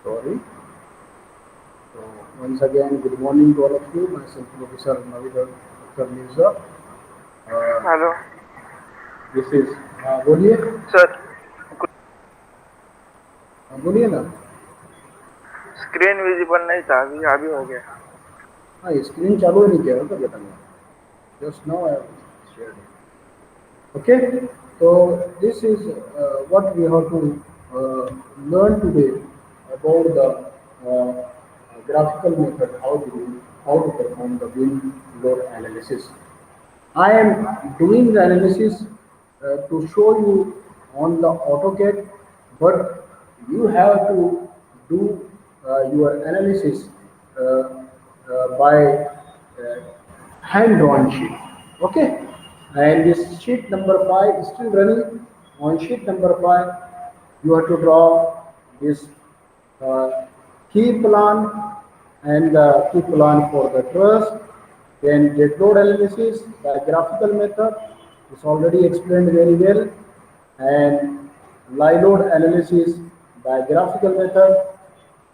Sorry. So once again, good morning to all of you. Myself, Professor Navid Akhtar Mirza. Uh, hello this is बोलिए sir. बोलिए ना. Screen visible नहीं था, अभी अभी हो गया। हाँ स्क्रीन चालू ही नहीं किया होगा बेटा मैं. Just now I have shared it. Okay, so this is what we have to learn today about the graphical method, how to perform the wind load analysis. I am doing the analysis to show you on the AutoCAD, but you have to do your analysis by hand drawn sheet. Okay, and this sheet number 5 is still running. On sheet number 5, you have to draw this uh, key plan and the key plan for the truss. Then dead load analysis by graphical method is already explained very well, and live load analysis by graphical method.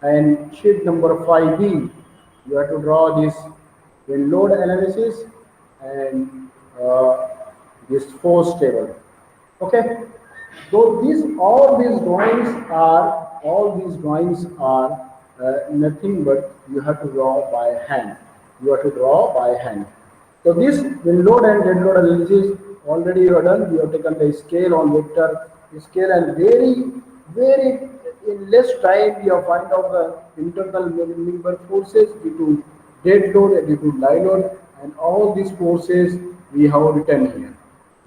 And sheet number 5B, you have to draw this wind load analysis and this force table. Okay, so these drawings are nothing but you have to draw by hand. You have to draw by hand. So this wind load and dead load analysis already you have done. You have taken the scale on vector scale, and very in less time you have find out the internal member forces due to dead load and due to live load, and all these forces we have written here.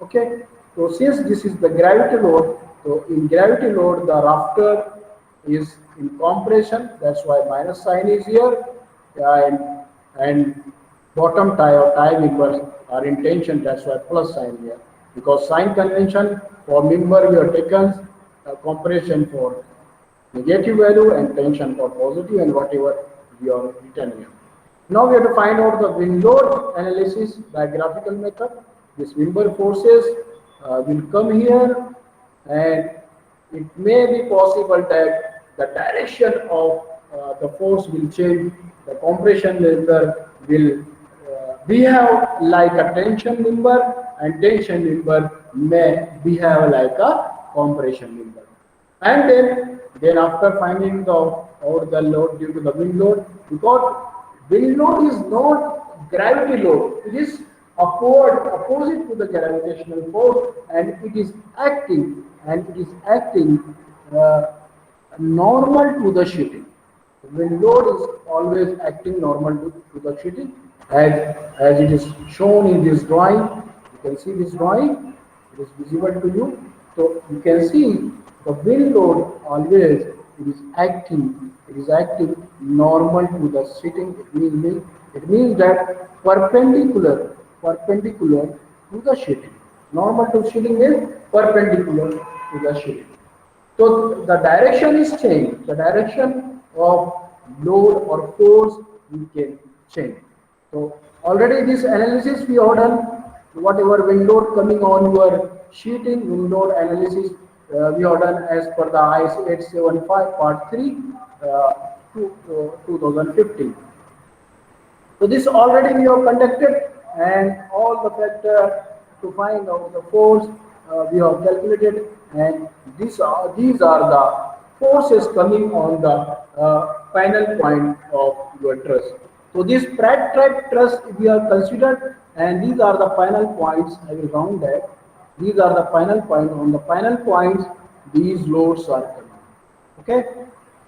Okay, so since this is the gravity load, so in gravity load the rafter is in compression, that's why minus sign is here, and and bottom tie or tie members are in tension, that's why plus sign here, because sign convention for member we have taken compression for negative value and tension for positive, and whatever we are written here. Now we have to find out the wind load analysis by graphical method. This member forces will come here, and it may be possible that the direction of the force will change. The compression member will behave like a tension member, and tension member may behave like a compression member. And then after finding the out the load due to the wind load, because wind load is not gravity load, it is opposite to the gravitational force, and it is acting uh, normal to the sheeting. Wind load is always acting normal to the sheeting, as it is shown in this drawing. You can see this drawing, it is visible to you. So you can see the wind load always it is acting normal to the sheeting. It means that perpendicular to the sheeting. Normal to sheeting is perpendicular to the sheeting. So the direction is changed. The direction of load or force we can change. So already this analysis we have done. Whatever wind load coming on your sheeting, wind load analysis we have done as per the IS 875 part 3 to 2015. So this already we have conducted, and all the factor to find out the force we have calculated, and these are the forces coming on the final point of your truss. So this Pratt type truss we have considered, and these are the final points. I will round that. These are the final point. On the final points, these loads are coming. Okay,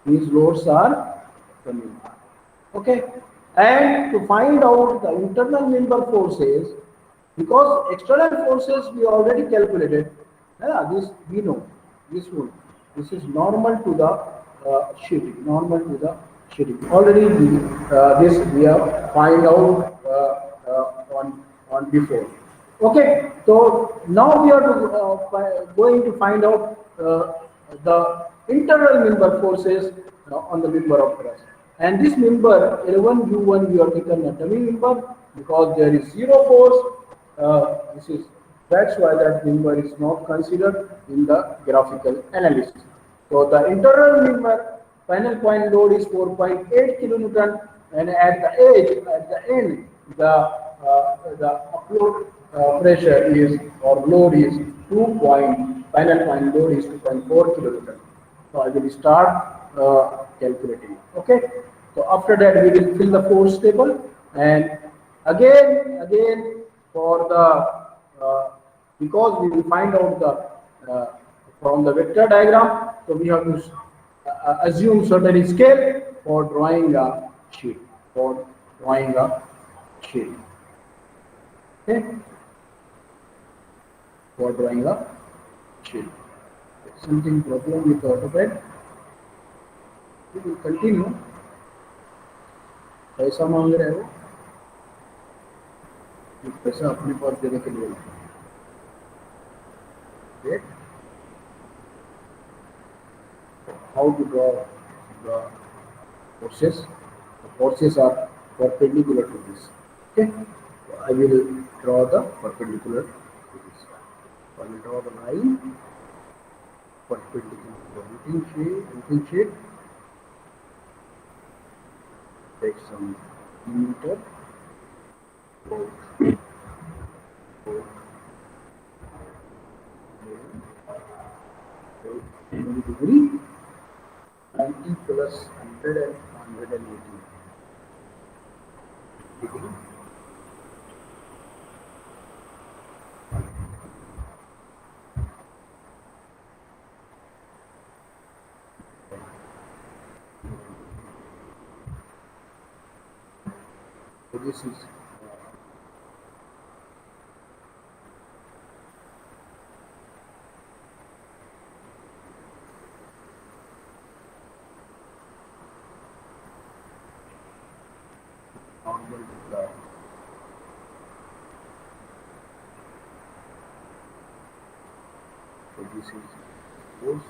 these loads are coming. Okay, and to find out the internal member forces, because external forces we already calculated, this we know, this one, this is normal to the sheeting, normal to the sheeting. Already this we have find out on before. Okay, so now we are going to find out the internal member forces on the member of truss. And this member L1U1 we are taken a dummy member because there is zero force. This is That's why that member is not considered in the graphical analysis. So the internal member final point load is 4.8 kilonewton, and at the edge, at the end, the upload pressure is or load is 2 point, final point load is 2.4 kilonewton. So I will start calculating. Okay. So after that we will fill the force table, and again for the because we will find out the from the vector diagram. So we have to assume certain scale for drawing a sheet. For drawing a sheet. Okay. For drawing a sheet. Something problem with AutoCAD. We will continue. पैसा मांग रहे हो, पैसा अपने पास देने के लिए. Okay. How to draw the forces? The forces are perpendicular to this. Okay. So I will draw the perpendicular to this. So I will draw the line perpendicular to anything shape. Take some meter. Go 20 degree, 90 plus 100 and 180 degree. So this is normal to so this is force.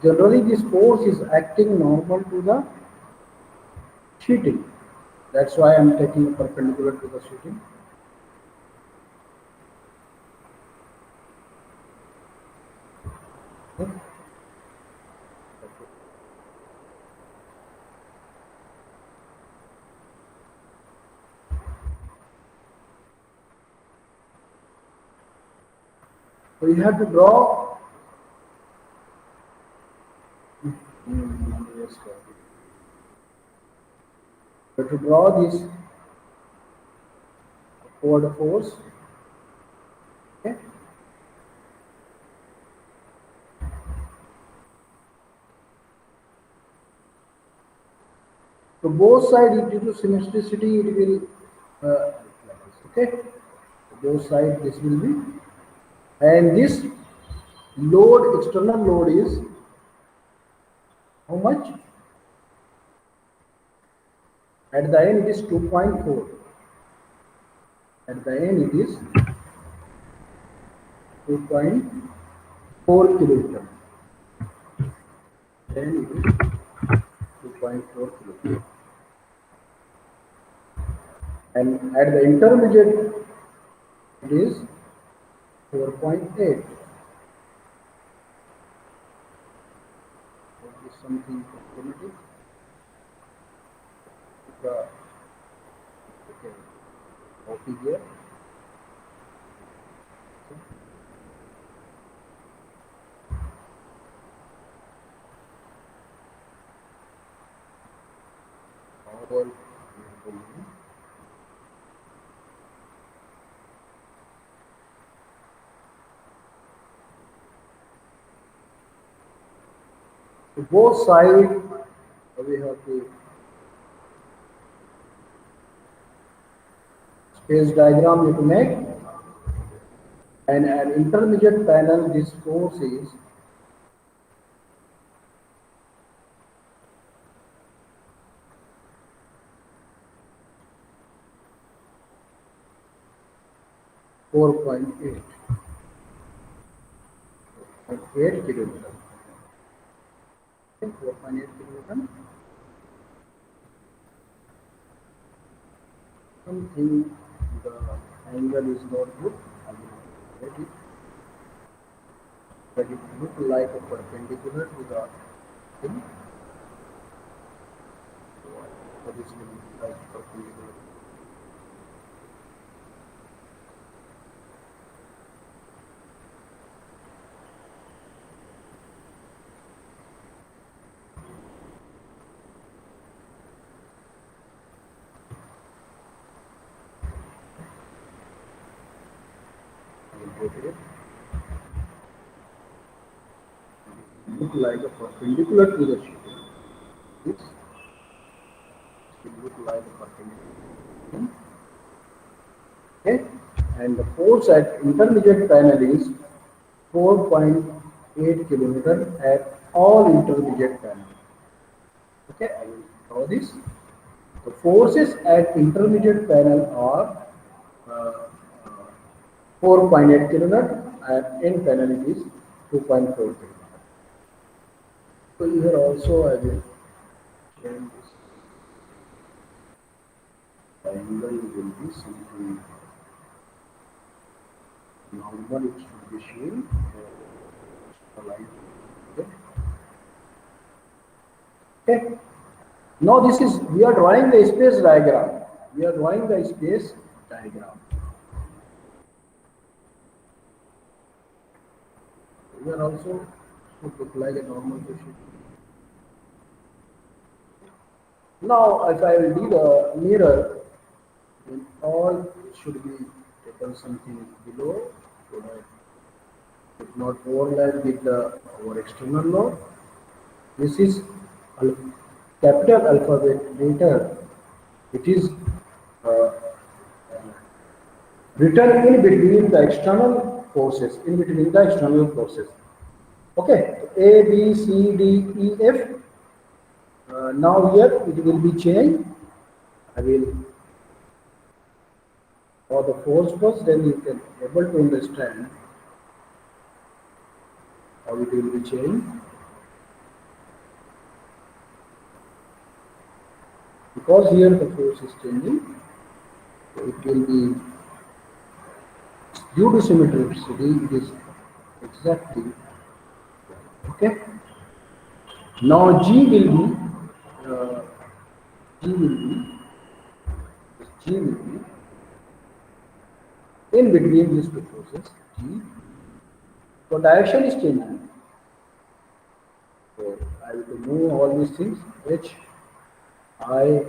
Generally this force is acting normal to the sheeting. That's why I am taking perpendicular to the sheeting. Okay. So you have to draw. Yes, sir. You have to draw this forward force. Okay. So both sides, due to symmetricity, it will like this. Okay. So both sides, this will be, and this load, external load is how much? At the end, it is 2.4. At the end, it is 2.4 kilonewton. Then it is 2.4 kilonewton. And at the intermediate, it is 4.8. Is something primitive. Okay, copy here. All To both sides, we have the space diagram you have to make, and an intermediate panel, this force is 4.8 kilometer. Okay, 4.8 kilometer. Something the angle is not good. I will let it, but it look like a perpendicular to the thing. So this will look like perpendicular. I will get it. Look like a perpendicular to the shape. This will look like a perpendicular. Okay, and the force at intermediate panel is 4.8 kilometer at all intermediate panel. Okay, I will draw this. The forces at intermediate panel are uh, 4.8 kilometer and end panel it is 2.4 kilometer. So here also I will change this. The angle will be something normal, it should be shown. Like, okay. Okay. Now this is, we are drawing the space diagram. We are drawing the space diagram. We are also should look like a normal patient. Now if I will do the mirror, then all should be taken something below so that it not overlap with the our external load. This is capital alphabet letter. It is uh, written in between the external forces, in between the external forces. Okay, A, B, C, D, E, F. Now here it will be changed. I will for the force first, then you can able to understand how it will be changed. Because here the force is changing, so it will be due to symmetricity. It is exactly okay. Now uh, G will be G will be in between these two forces. G. So direction is changing. So I will move all these things. H, I,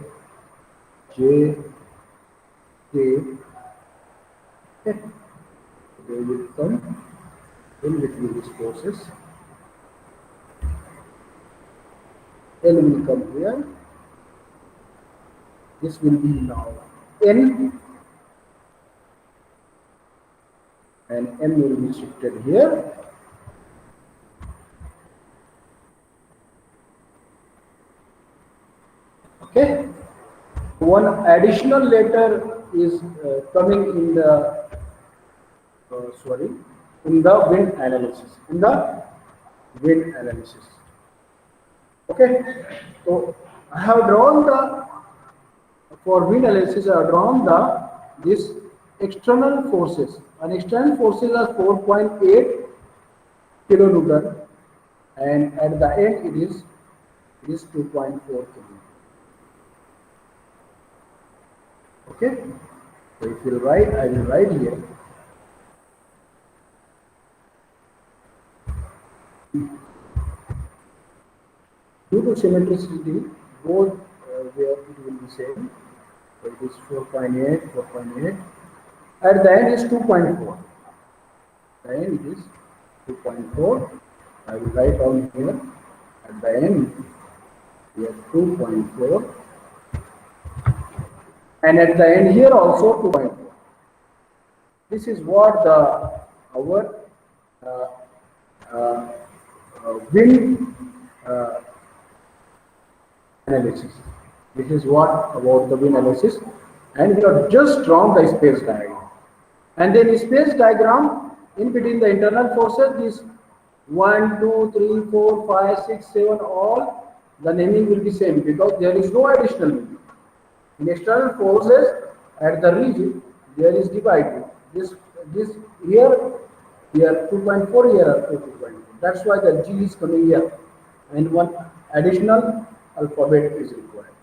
J, K. Okay. They will come in between these forces. L will come here. This will be now N, and M will be shifted here. Okay. One additional letter is coming in the sorry, in the wind analysis. In the wind analysis. Okay. So I have drawn the for wind analysis. I have drawn the this external forces. And external forces are 4.8 kilonewton, and at the end it is 2.4 kilonewton. Okay. So if you write, I will write here. Due to symmetricity, both where it will be same. So it is 4.8, 4.8. At the end is 2.4. The end it is 2.4. I will write down here At the end, we have 2.4, and at the end here also 2.4. This is what the our uh, uh, wind uh, analysis. This is what about the wind analysis, and we have just drawn the space diagram. And then space diagram in between the internal forces is 1, 2, 3, 4, 5, 6, 7, all the naming will be same because there is no additional movement. In external forces at the region there is divided. This here 2.4 here 2.4. That's why the G is coming here and one additional alphabet is required.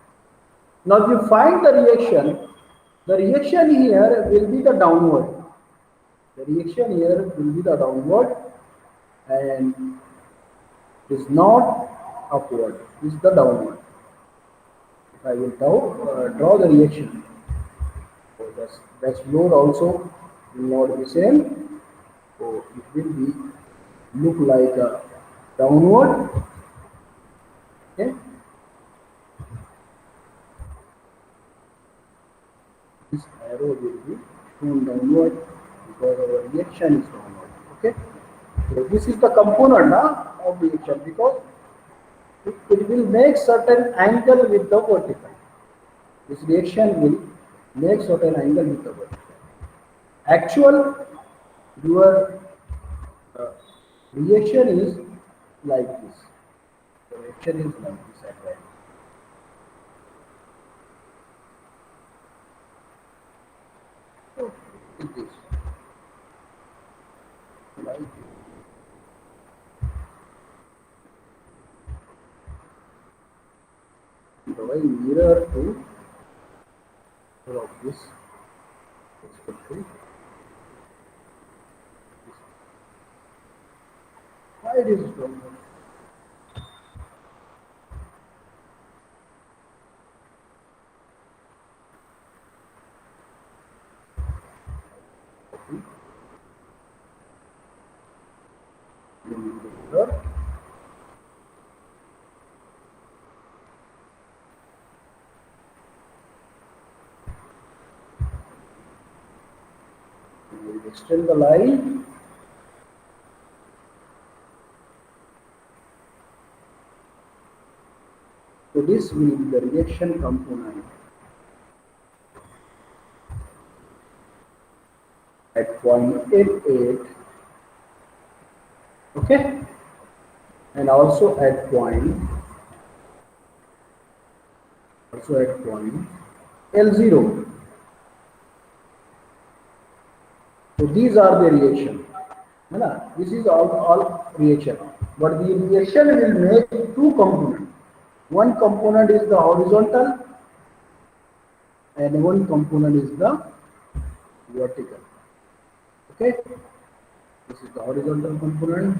Now if you find the reaction here will be the downward. The reaction here will be the downward and it is not upward, it is the downward. If I will draw the reaction, so that's load also will not be same. So it will be look like a downward. Okay. This arrow will be shown downward because our reaction is downward. Okay. So this is the component of reaction because it will make certain angle with the vertical. This reaction will make certain angle with the vertical. Actual your uh, reaction is like this. The reaction is like this at right. So it is like this. Drawing mirror to of this perspective. Why it is stronger? Mirror. We will extend the line. So this will be the reaction component at point 88, okay, and also at point L0. So these are the reaction. This is all reaction. But the reaction will make two components. One component is the horizontal and one component is the vertical. Okay? This is the horizontal component.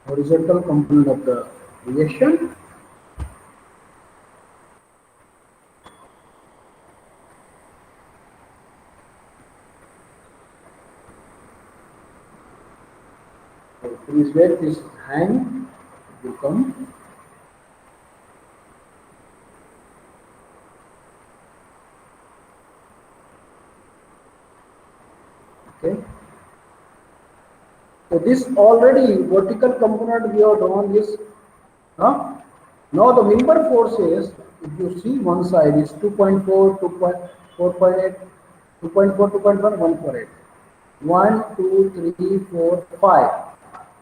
Horizontal component of the reaction. So please wait, this hand will come. Okay. So this already vertical component we have drawn this. Now the member forces, if you see one side is 2.4, 2.4.8, 2.4, 2.1, 148. 1, 2, 3, 4, 5.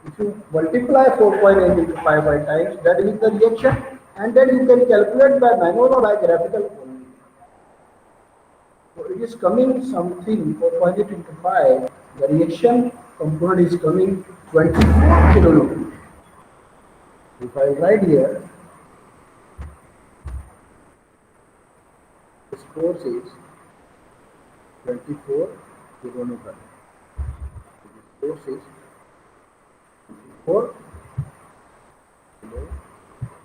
If you multiply 4.8 into 5 by times, that is the reaction, and then you can calculate by manual or by graphical formula. So it is coming something 4.8 into 5, the reaction component is coming 24 kilonewton. If I write here, this force is 24 kilonewton. This force is 24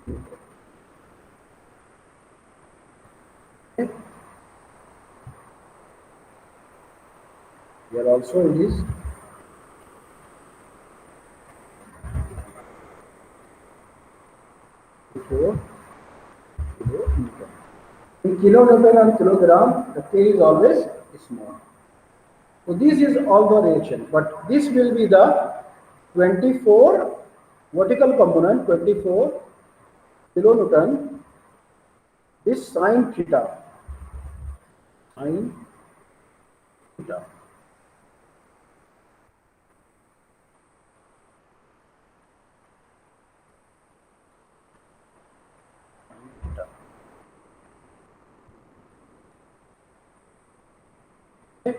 Okay. Here also it is 4 kilonewton. In kilonewton and kilogram, the K is always small. So this is all the reaction, but this will be the 24 vertical component, 24 kilonewton. This sine theta, sine theta. Okay.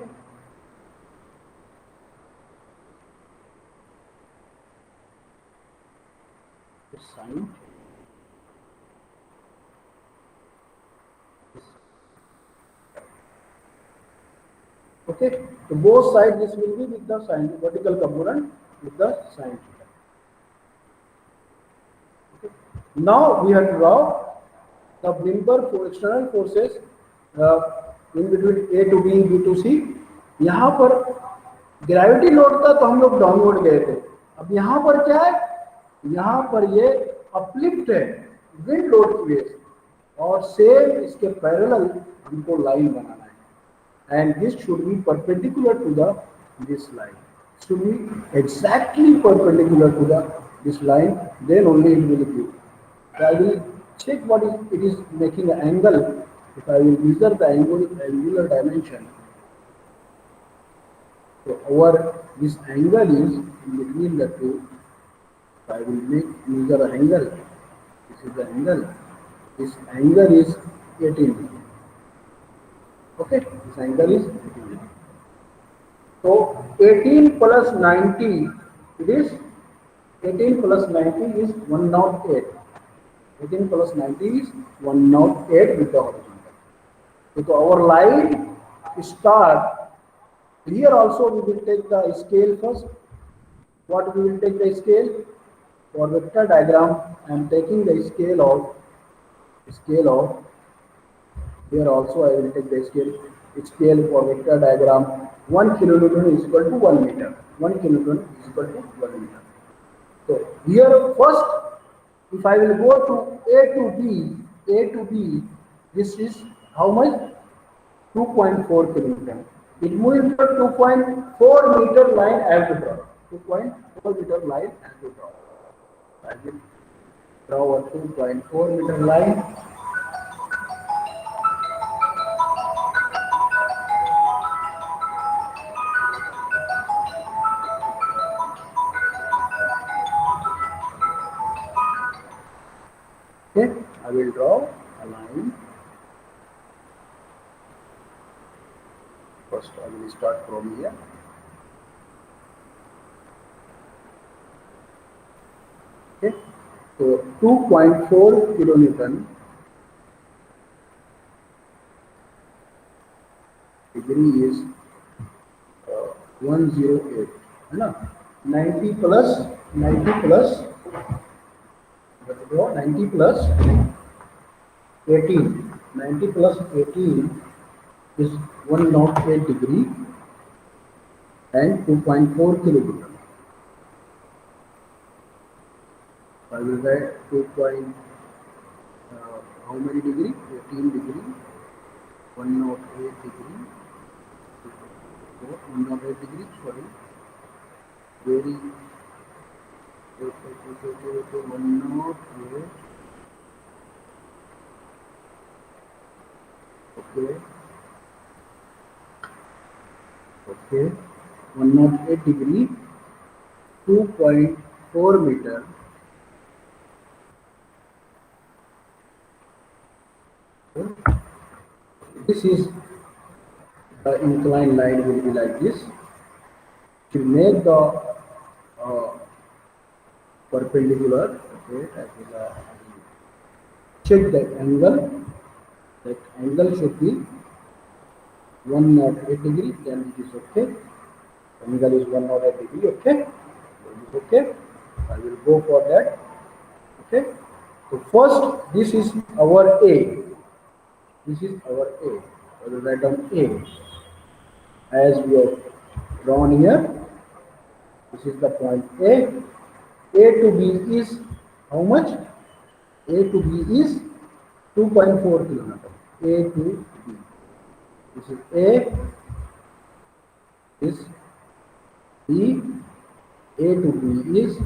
This sine. Okay, so both sides this will be with the sine vertical component with the sine theta. Okay. Now we have to draw the member for external forces uh, in between A to B, B to C. यहाँ पर gravity load था तो हम लोग downward गए थे. अब यहाँ पर क्या है? यहाँ पर ये अपलिफ्ट है विंड लोड की वजह से, और सेम इसके पैरेलल हमको लाइन बनाना है. And this should be perpendicular to the this line. It should be exactly perpendicular to the this line. Then only it will give. So I will check what it is making an angle. If I will measure the angular dimension. So our this angle is in between the two. So I will measure an angle. This is the angle. This angle is 18. Okay, this angle is 18. So 18 plus 90, it is 18 plus 90 is 108. 18 plus 90 is 108 with the horizontal. So our line start here. Also we will take the scale first. What we will take the scale for vector diagram? I am taking the scale of here also I will take the scale for vector diagram. 1 kilonewton is equal to 1 meter. 1 kilonewton is equal to 1 meter. So here first, if I will go to A to B, this is how much? 2.4 kilonewton. It moves to 2.4 meter line I have to draw. 2.4 meter line I have to draw. I will draw a 2.4 meter line. Okay, I will draw a line. First, I will start from here. Okay, so 2.4 kilonewton degree is 108. No, 90 plus 90 plus. 90 plus 18. 90 plus 18 is 108 degree and 2.4 kilonewton. I will write 2. How many degree? 18 degree. 108 degree. 108 degree. Sorry. Very. 108. Okay. Okay. 108 degree. 2.4 meter. This is the inclined line will be like this. To make the perpendicular, okay, I will check the angle. That angle should be 108 degree. Then it is okay. Angle is 108 degree. Okay, it is okay. I will go for that. Okay. So first, this is our A. This is our A. I will write down A as we have drawn here. This is the point A. A to B is how much? A to B is 2.4 kilometer. A to B. This is A. This B. A to B is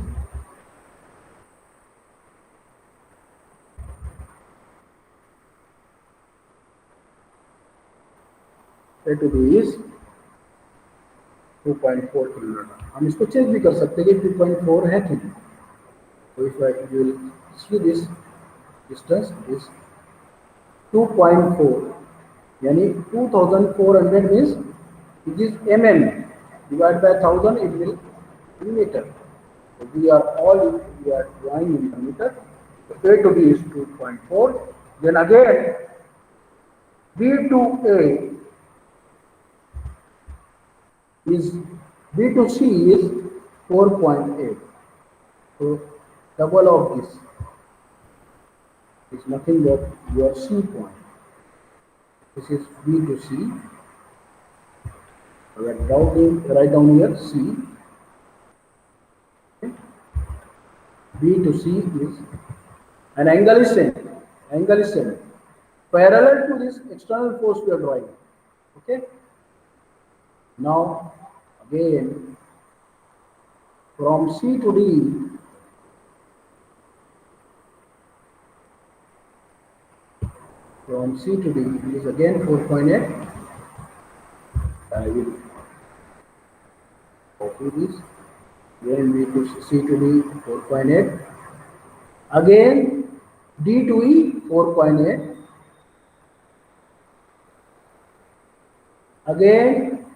A to B is 2.4 kilometre. हम इसको check भी कर सकते हैं कि 2.4 है कि नहीं. So if I will see this distance is 2.4, यानी 2400 means it is mm, divided by 1000 it will be meter. So we are drawing in the meter. So A to B is 2.4. Then again B to A is B to C is 4.8. So double of this is nothing but your C point. This is B to C. Write down here C. Okay. B to C is an angle is same. Angle is same. Parallel to this external force we are drawing. Okay. Now again from C to D, from C to D is again 4.8. I will copy this. Then B to C to D 4.8. Again D to E 4.8. Again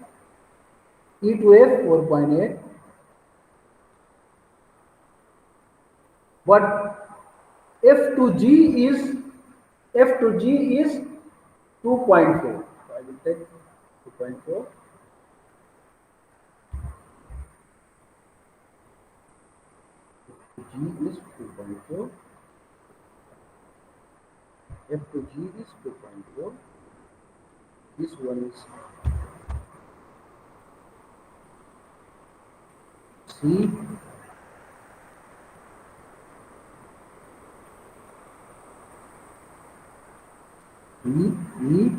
E to F 4.8. But F to G is 2.4. So I will take 2.4. G is 2.4. F to G is 2.4. This one is C. E, E,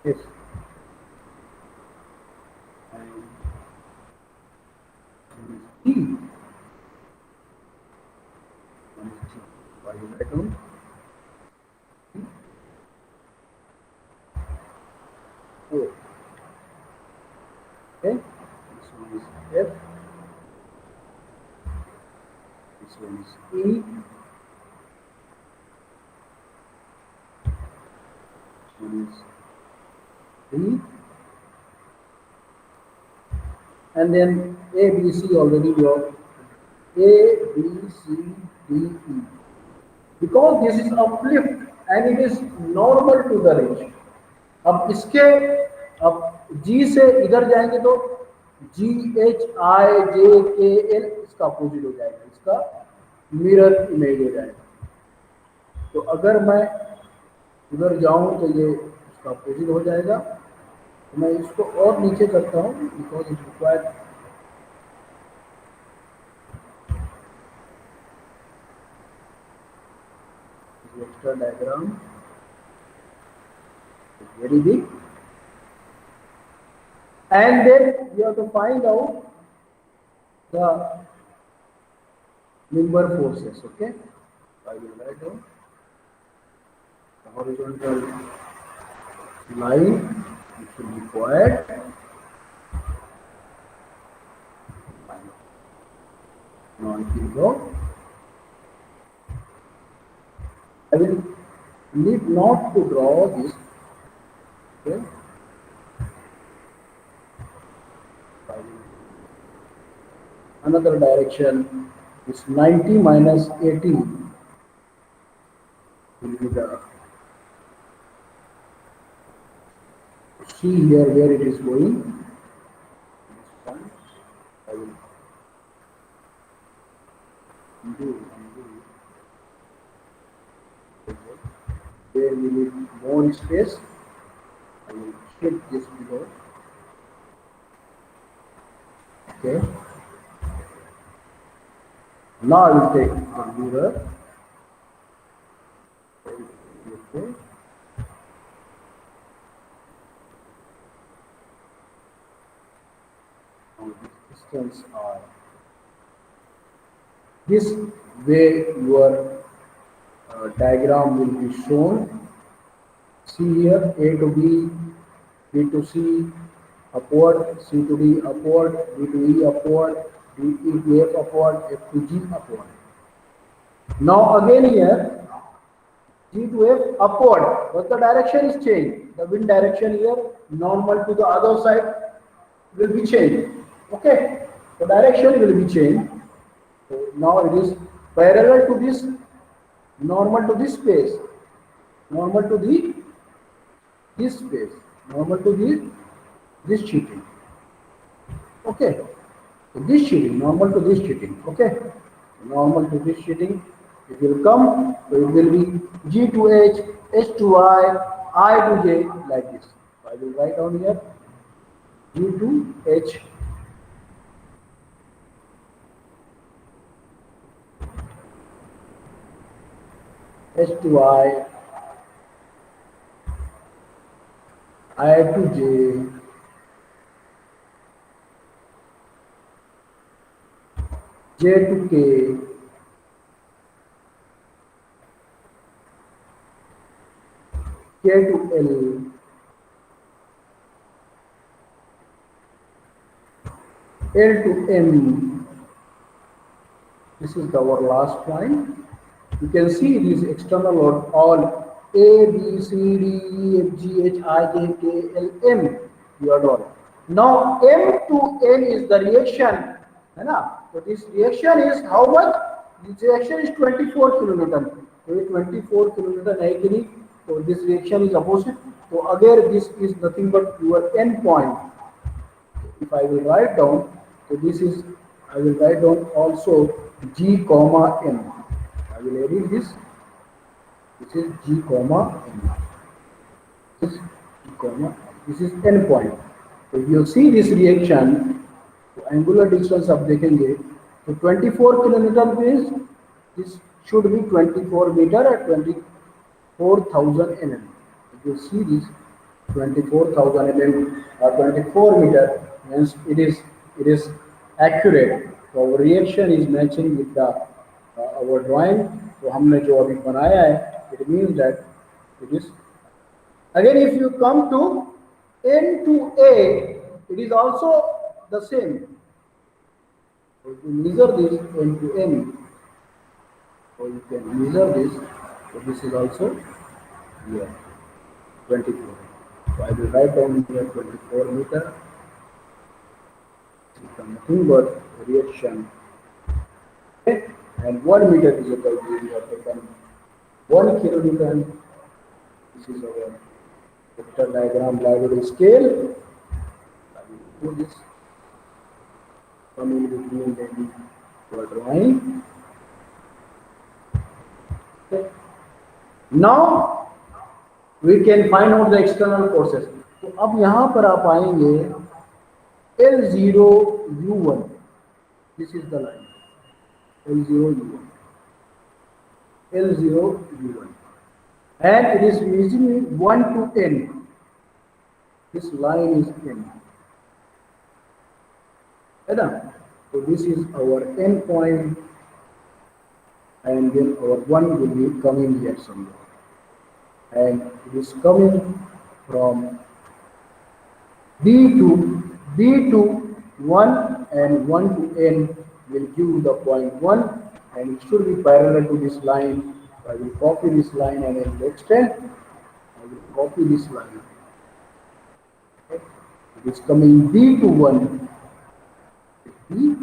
F. And E. Why you write down? O. Okay. This one is F. This one is E. This one is D. And then A, B, C already we have A, B, C, D, E. Because this is uplift and it is normal to the range. अब इसके अब G से इधर जाएंगे तो G H I J K L इसका opposite हो जाएगा, इसका मिरर इमेज हो जाएगा. तो अगर मैं उधर जाऊं तो ये इसका अपोजिट हो जाएगा. तो मैं इसको और नीचे करता हूं because it required extra diagram is very big, and then you have to find out the member forces. Okay, I will write down the horizontal line which will be required. Now it will go. I will need not to draw this. Okay. Another direction is 90 minus 80 will be the see here where it is going. I will undo. where we need more space. I will shift this below. Okay. Now I will take the ruler. Okay. Now this distance are this way your diagram will be shown. See here A to B, B to C, upward, C to D upward, D to E upward, D E to F upward, F to G upward. Now again here G to F upward, but the direction is changed. The wind direction here normal to the other side will be changed. Okay, the direction will be changed. So now it is parallel to this, normal to this space, normal to the this space, normal to this sheeting. Okay, so this sheeting, normal to this sheeting. Okay, normal to this sheeting. It will come. So it will be G to H, H to I to J like this. So I will write down here G to H. H to I to J, J to K, K to L, L to M. This is our last point. You can see these external load all A, B, C, D, E, F, G, H, I, J, K, L, M. You are done. Now M to N is the reaction. So this reaction is how much? This reaction is 24 kilonewton. So 24 kilonewton है कि नहीं? So this reaction is opposite. So again this is nothing but your N point. If I will write down, so this is, I will write down also G comma M. I will edit this. This is G comma M. This is G comma. This is N point. So if you see this reaction, तो angular distance आप देखेंगे तो 24 kilometre means this should be 24 meter at 24,000 mm. If you see this 24,000 mm or 24 meter means it is accurate. So our reaction is matching with the our drawing. तो हमने जो अभी बनाया है, it means that it is. Again, if you come to N to A, it is also the same. So if you measure this N to N, so you can measure this. So this is also here 24. So I will write down here 24 meter. It's nothing but reaction. Okay? And 1 meter is equal to, we have taken 1 kilonewton. This is our vector diagram library scale. I will do this. Come in between maybe for drawing. Okay. Now we can find out the external forces. तो अब यहाँ पर आप आएंगे L0 U1. This is the line. L0 U1. L0 U1. And it is measuring 1 to N. This line is N. So this is our N point, and then our 1 will be coming here somewhere. And it is coming from B to 1, and 1 to N will give the point 1, and it should be parallel to this line. So I will copy this line and I will extend. I will copy this line. Okay. It is coming B to 1. B,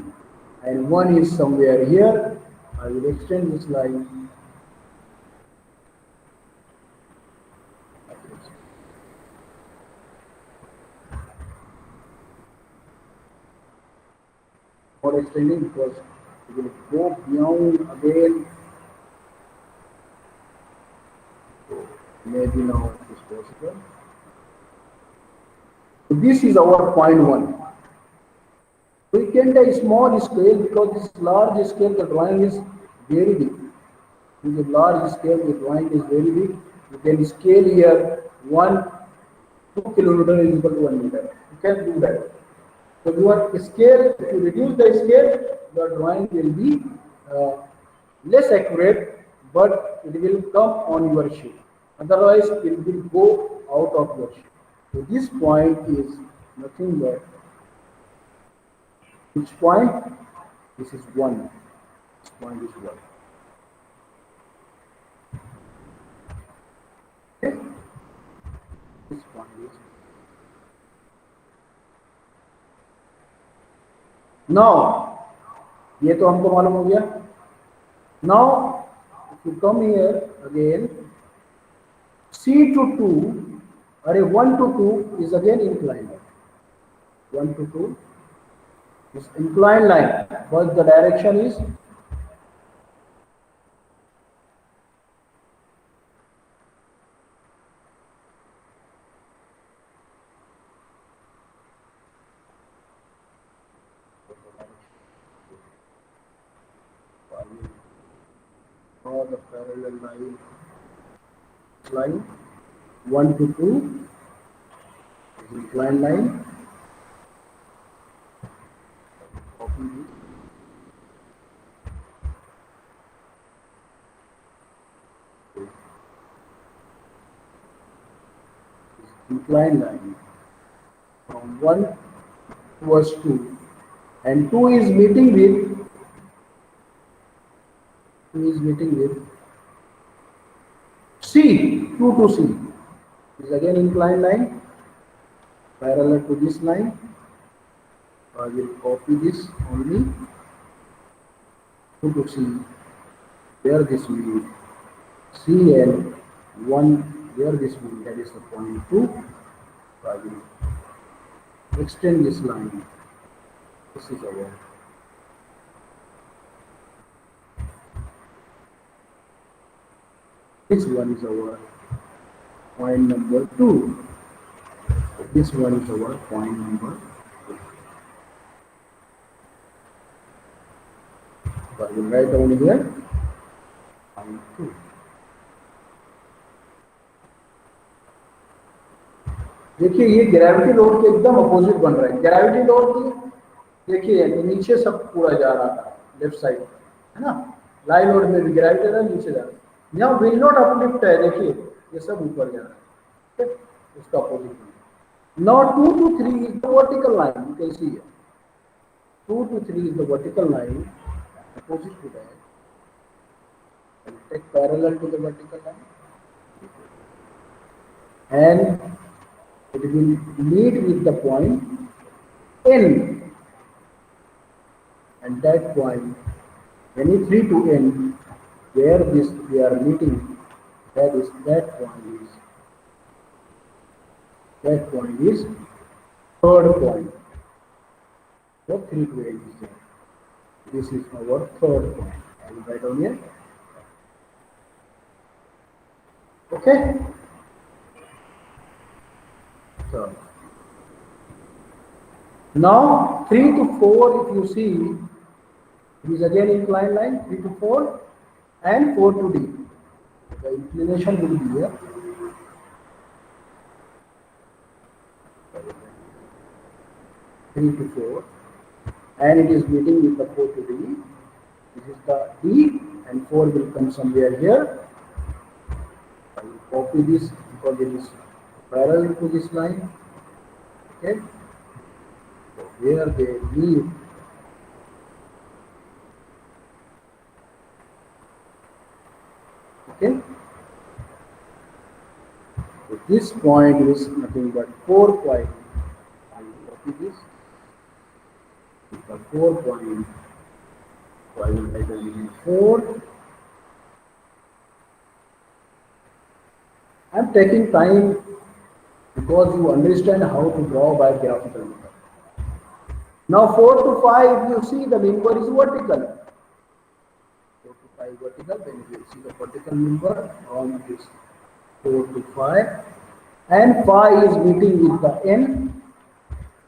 and 1 is somewhere here. I will extend this line. Not extending because it will go beyond again. So maybe now it is possible. So this is our point 1. We can take small scale because this large scale the drawing is very big. In the large scale the drawing is very big. You can scale here 2 kilometer is equal to 1 meter. You can do that. So your scale, if you reduce the scale, your drawing will be less accurate, but it will come on your sheet. Otherwise, it will go out of your sheet. So this point is nothing but which point? This is 1. This point is 1. Okay? This point is. Now, ये तो हमको मालूम हो गया. Now, if you come here again, C to 2, or 1 to 2 is again inclined line. 1 to 2 is inclined line, but the direction is draw the parallel line 1 to 2 is inclined line. Copy this. Inclined line from 1 towards 2, and 2 is meeting with C. 2 to C is again inclined line parallel to this line. I will copy this only. 2 to C, where this meet C and 1 where this meet, that is the point 2. So I will extend this line. This is our this one is our point number 2. This one is our point number 2. So I will write down here point 2. देखिए ये gravity load के एकदम opposite बन रहा है. Gravity load की देखिए नीचे सब पूरा जा रहा था लेफ्ट साइड, है ना. लाइन लोड में भी ग्रेविटी था नीचे जा रहा है. यहाँ विल नॉट अपलिफ्ट है, देखिए ये सब ऊपर जा रहा है. ठीक है, उसका opposite. Now 2 to 3 is the vertical line. You can see here 2 to 3 is the vertical line opposite to that. And take parallel to the vertical line, and it will meet with the point N, and that point any 3 to N where this we are meeting, that point is third point. What 3 to N is there? This is our third point. I will write down here. Okay. So now 3 to 4, if you see, it is again inclined line 3 to 4 and 4 to D. The inclination will be here. Three to 4, and it is meeting with the 4 to D. This is the D, and 4 will come somewhere here. I will copy this because it is parallel to this line. Okay, so where they meet, okay, so this point is nothing but 4 point. I will copy this. The 4 point. So I will write only 4. I am taking time because you understand how to draw by graphical method. Now 4 to 5, you see the member is vertical. 4 to 5 vertical, then you will see the vertical member on this 4 to 5, and phi is meeting with the n.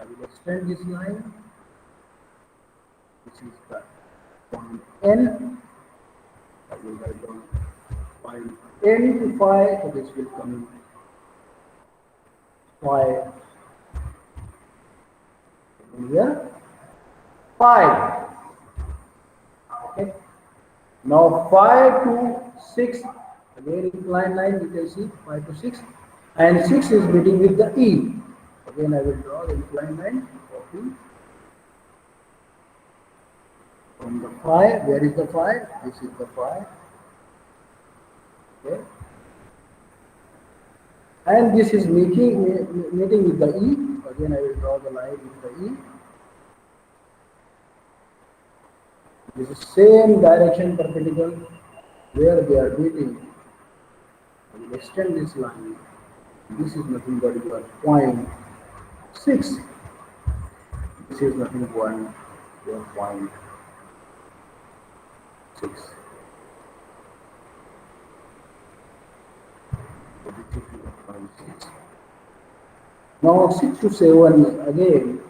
I will extend this line. This is the point n. I will write down point n to phi, so this will come in phi here. 5. Okay. Now 5 to 6, again inclined line you can see 5 to 6, and 6 is meeting with the E. Again I will draw the inclined line, copy from the 5. Where is the 5? This is the 5. Okay. And this is meeting with the E. Again I will draw the line with the E. This is same direction perpendicular where they are meeting. I will extend this line. This is nothing but your point 6. This is nothing but your point 6. So this is your point 6. Now 6 to 7 again.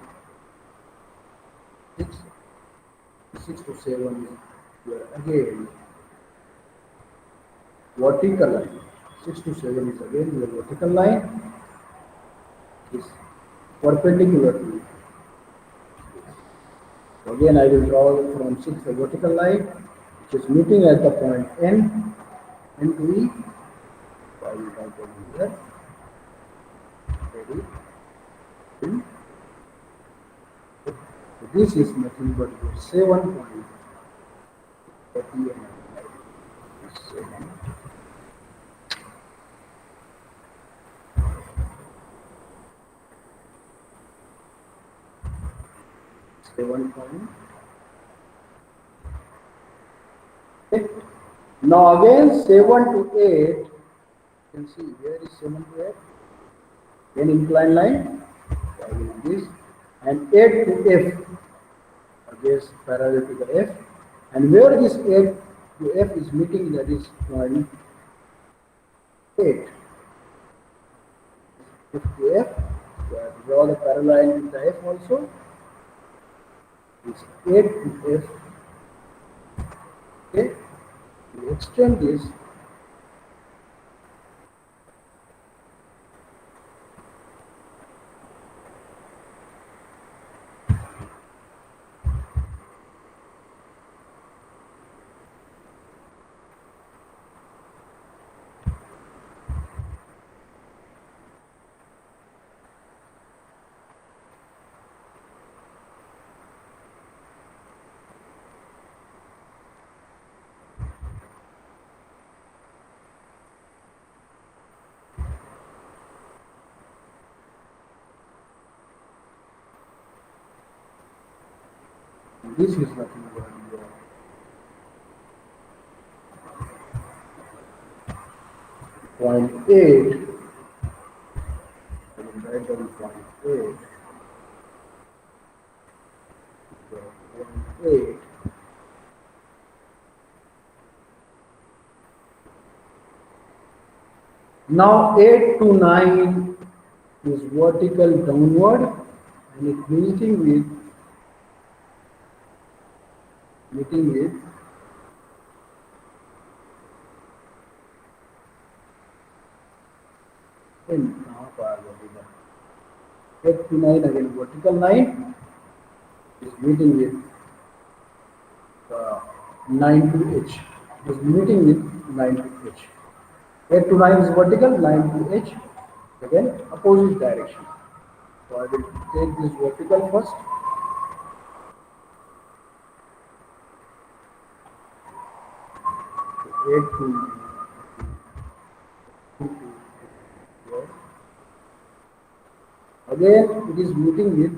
6 to 7 is here again vertical line. 6 to 7 is again your vertical line. Is perpendicular to it. So again I will draw from 6 a vertical line which is meeting at the point N to E. So I will write over here. Ready? In. So this is nothing but your 7 point. 7. 7 point. Okay. Now again 7 to 8. You can see where is 7 to 8. Then inclined line. I will this, and 8 to F. Again parallel to the F. And where this 8 to F is meeting, that is point 8. F to F. So I have to draw the parallel line with the F also. It's 8 to F. Okay. We extend this. This is nothing but your point 8. I will write down point 8. Point 8. Now 8 to 9 is vertical downward, and it meeting with in 8 to 9 again vertical line is meeting with 9 to H. It is meeting with 9 to H. 8 to 9 is vertical, 9 to H, again opposite direction. So I will take this vertical first. So 8 to 9. Again it is meeting with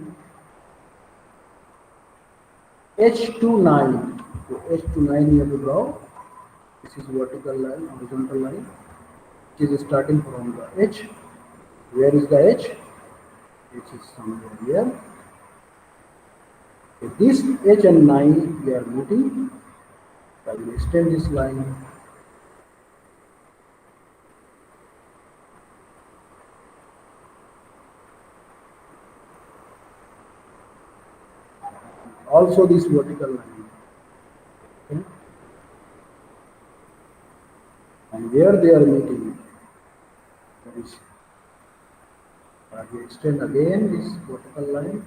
H to 9. So H to 9 you have to draw. This is vertical line, horizontal line. It is starting from the H. Where is the H? H is somewhere here. If this H and 9 they are meeting, I will extend this line. also this vertical line. Okay? And where they are meeting, that is, we extend again this vertical line.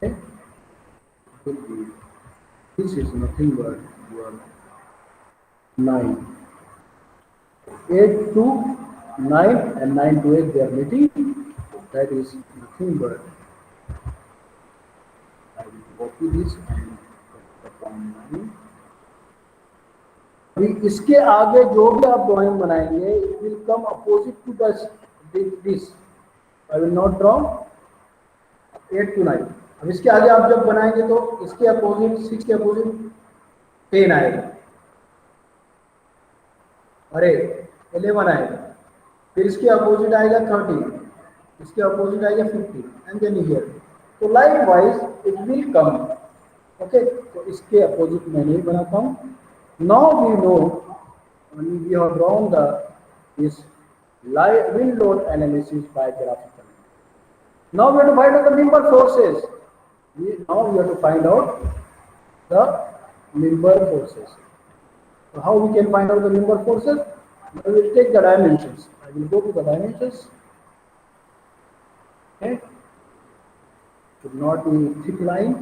Okay? This is nothing but your 9. 8 to 9 and 9 to 8 they are meeting. That is nothing but I will copy this and upon 9. अभी इसके आगे जो भी आप drawing बनाएंगे it will come opposite to this I will not draw 8 to 9. अब इसके आगे आप जब बनाएंगे तो इसके अपोजिट 6 के अपोजिट 10 आएगा, अरे 11 आएगा, फिर इसके अपोजिट आएगा 30, इसके अपोजिट आएगा 50 एंड देन हियर. तो like wise it will come. Okay, तो इसके अपोजिट मैं नहीं बनाता हूँ. Now we know we have drawn this wind load analysis by graphical. Now we have to find out the member forces. Now we have to find out the member forces. So how we can find out the member forces? Now we will take the dimensions. I will go to the dimensions. Okay. Should not be thick line.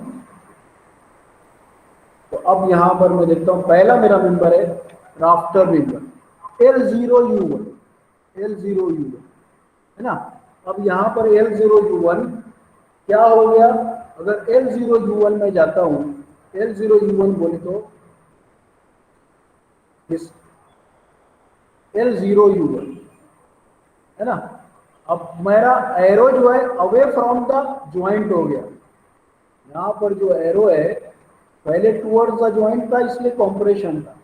तो अब यहां पर मैं देखता हूं पहला मेरा member है राफ्टर मेंबर L0U1, L0U1 है ना. अब यहां पर L0U1 क्या हो गया, अगर L0U1 में जाता हूं, L0U1 बोले तो इस L0U1 है ना. अब मेरा एरो जो है अवे फ्रॉम द ज्वाइंट हो गया. यहां पर जो एरो है पहले टुवर्ड्स द ज्वाइंट था इसलिए कॉम्प्रेशन था,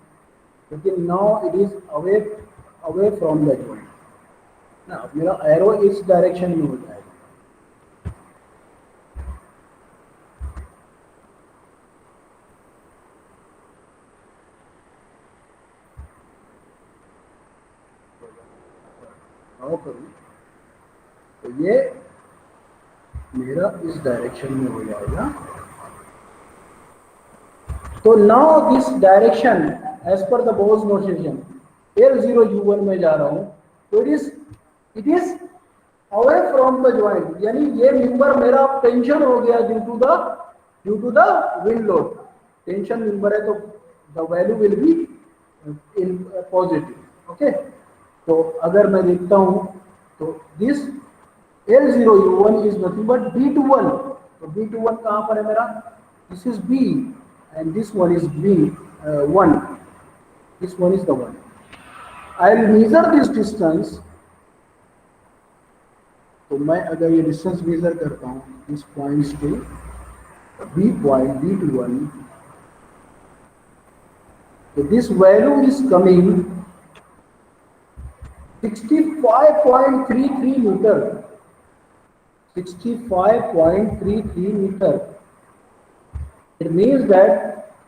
लेकिन now it is away from the joint ना. अब मेरा एरो इस डायरेक्शन में हो जाएगा. करूं तो ये मेरा इस डायरेक्शन में हो जाएगा. तो now this direction as per the Bow's notation L0U1 में जा रहा हूं तो it is away from the joint, यानी ये मेंबर मेरा टेंशन हो गया due to the wind load. Tension member है तो the value will be in positive. Okay, तो अगर मैं देखता हूं तो this L0U1 is nothing but B21. तो B21 कहां पर है मेरा, this is B and this one is B1. This one is the one. I will measure this distance. तो मैं अगर ये डिस्टेंस मेजर करता हूँ इस पॉइंट्स के B point B21, तो this value is coming 65.33 meter. 65.33 meter. It means that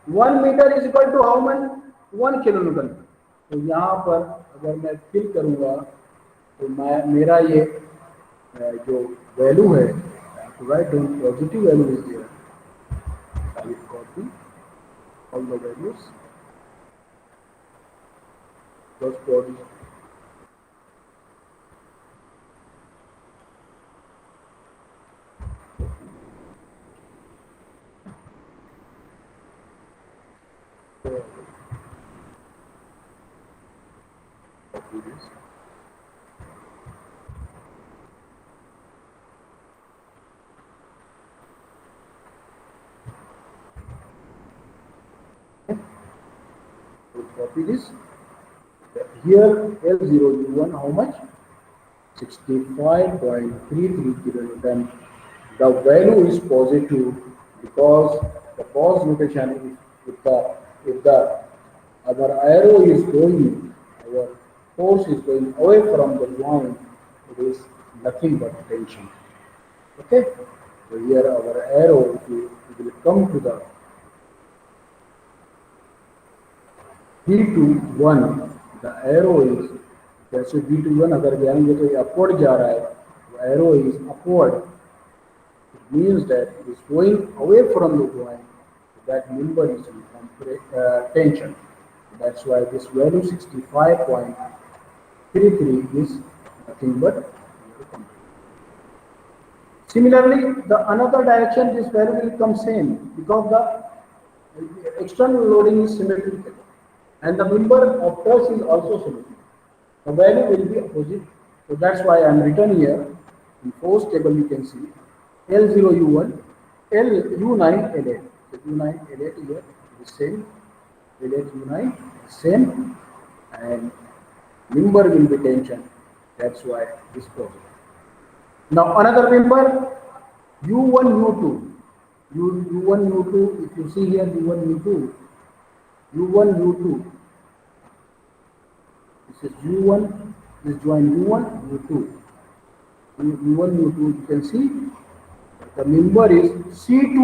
1 meter is equal to how many? 1 kilonewton. तो यहाँ पर अगर मैं फिल करूँगा तो मेरा ये जो वैल्यू है, write down positive value is there. I will copy all the values. First positive copy this. Here L0U1 how much? 65.33 kilonewton. The value is positive because the cos notation is if the our arrow is going, our force is going away from the joint, it is nothing but tension. Okay, so here our arrow it will come to the B21. The arrow is, जैसे B21 अगर जाएंगे तो ये upward जा रहा है, arrow is upward. means that it is going away from the joint. That member is in tension. That's why this value 65.33 is nothing but similarly, the another direction this value will come same because the external loading is symmetrical and the member of force is also symmetrical. The value will be opposite. So that's why I am written here in force table you can see L0 U1, L U9 L8. So U9 L8 here is same, L8 U9 is same and member will be tension. That's why this positive. Now another member U1 U2. U1 U2 if you see here U1 U2 U1 U2 this is U1 this join U1 U2 U1 U2 you can see the member is C2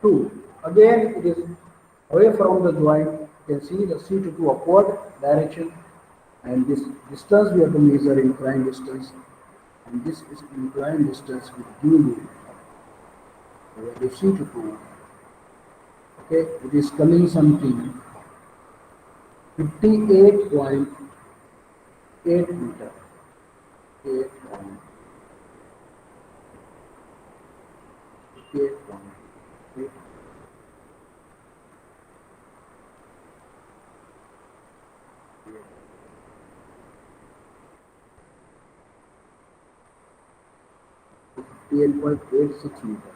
2 again it is away from the joint you can see the C to 2 upward direction and this distance we have to measure inclined distance and this is inclined distance will give you the value C to 2 okay it is coming something 58.8 meter 58.8 58.86 meter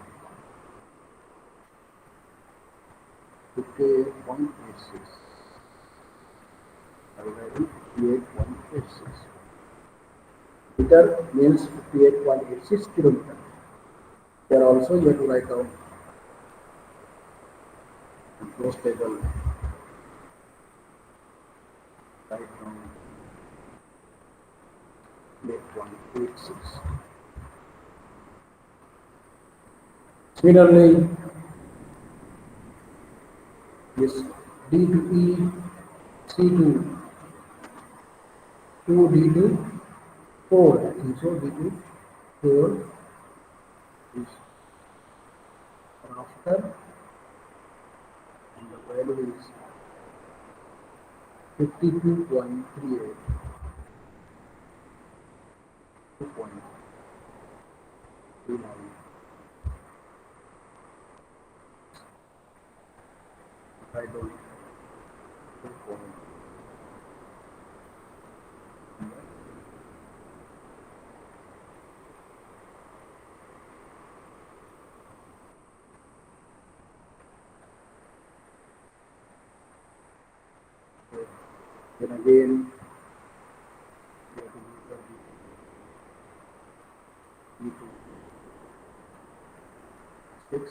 58.86 58.86 meter means 58.86 kilometer. Here also you have to write down close table, write down 58.86. Similarly, this D to E, C to 2, D to 4, I think so, D to 4 is after and the value is 52.38, 2.39. I don't 2.39. Then again, we have to measure the E to 6.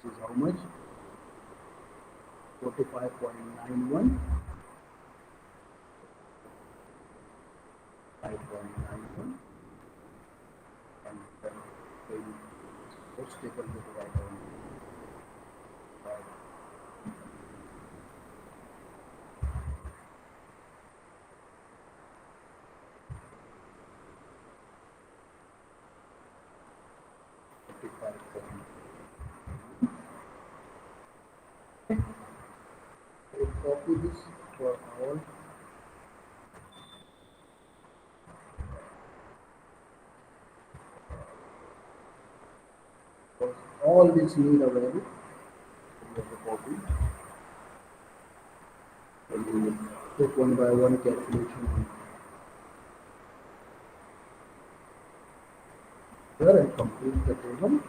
This is how much? 45.91. 5.91. And then the first table will write down. Copy this for all. Because all these need a value. We have to copy. And we will take one by one calculation. Here and complete the table.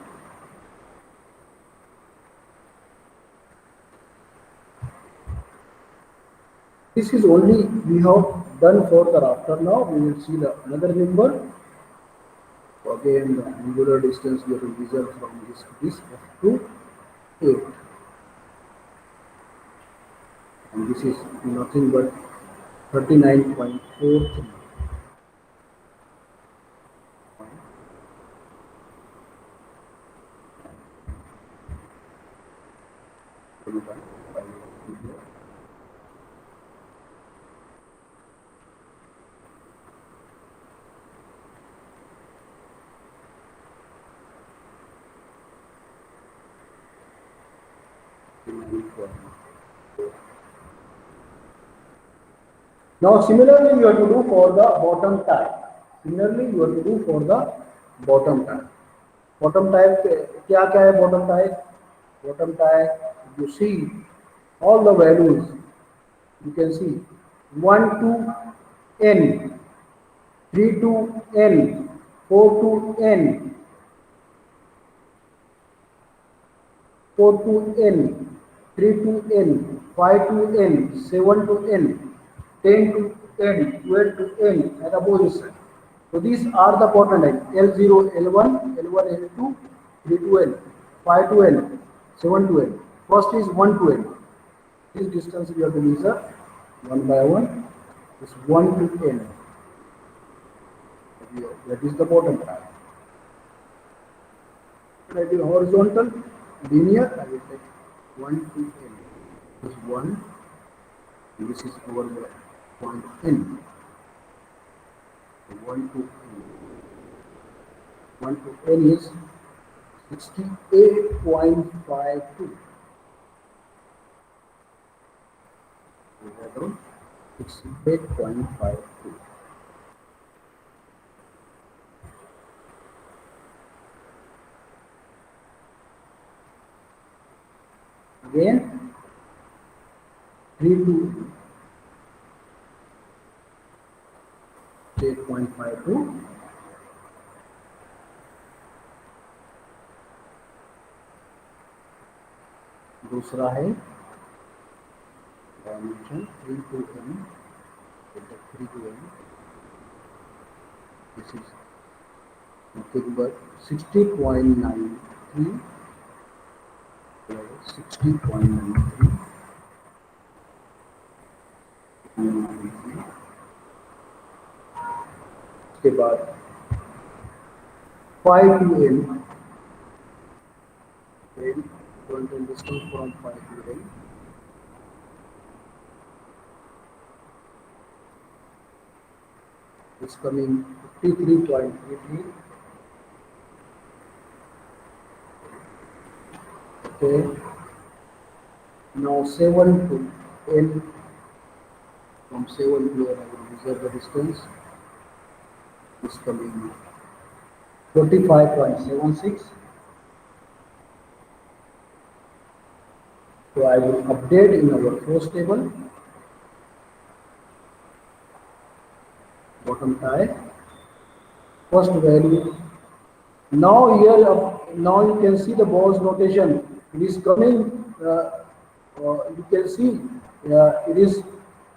This is only we have done for the rafter. Now we will see the another number. Again, the angular distance we have to measure from this up to 8. And this is nothing but 39.43. Now similarly you have to do for the bottom tie. Similarly you have to do for the bottom tie. Bottom tie क्या क्या है bottom tie? Bottom tie you see all the values you can see 1 to n, 3 to n, 4 to n, 4 to n, 3 to n, 5 to n, 7 to n, 10 to n, 12 to n, and the position. So these are the bottom line L0, L1, L1, L2, 3 to n, 5 to n, 7 to n. First is 1 to n. This distance we have to measure one by one. Is 1 to n. That is the bottom line. That is horizontal, linear. I will take 1 to n. This is 1. And this is our point n. 1 to n. 1 to n is 68.52. 68.52. Again, 3 to 8.52. दूसरा है dimension 3 to n, 3 to n. This is nothing but 60.93. 60.93. उसके बाद 5 to n. Then distance from 5 to n. It's coming 53.33. Okay. Now 7 to n. From 7 to n, I will measure the distance. It's coming 45.76. So I will update in our force table. Bottom tie. First value. Now here, now you can see the Bose notation. It is coming. You can see it is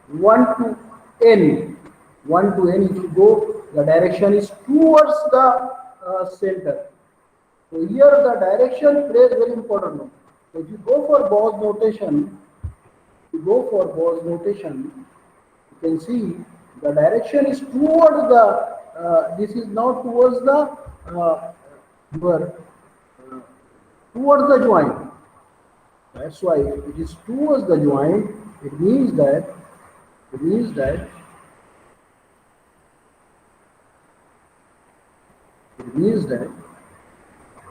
1 to n. 1 to n. If you go, the direction is towards the center. So here the direction plays very important role. So if you go for Bose notation, you can see the direction is towards the. This is now towards the towards the joint. That's why it is towards the joint. It means that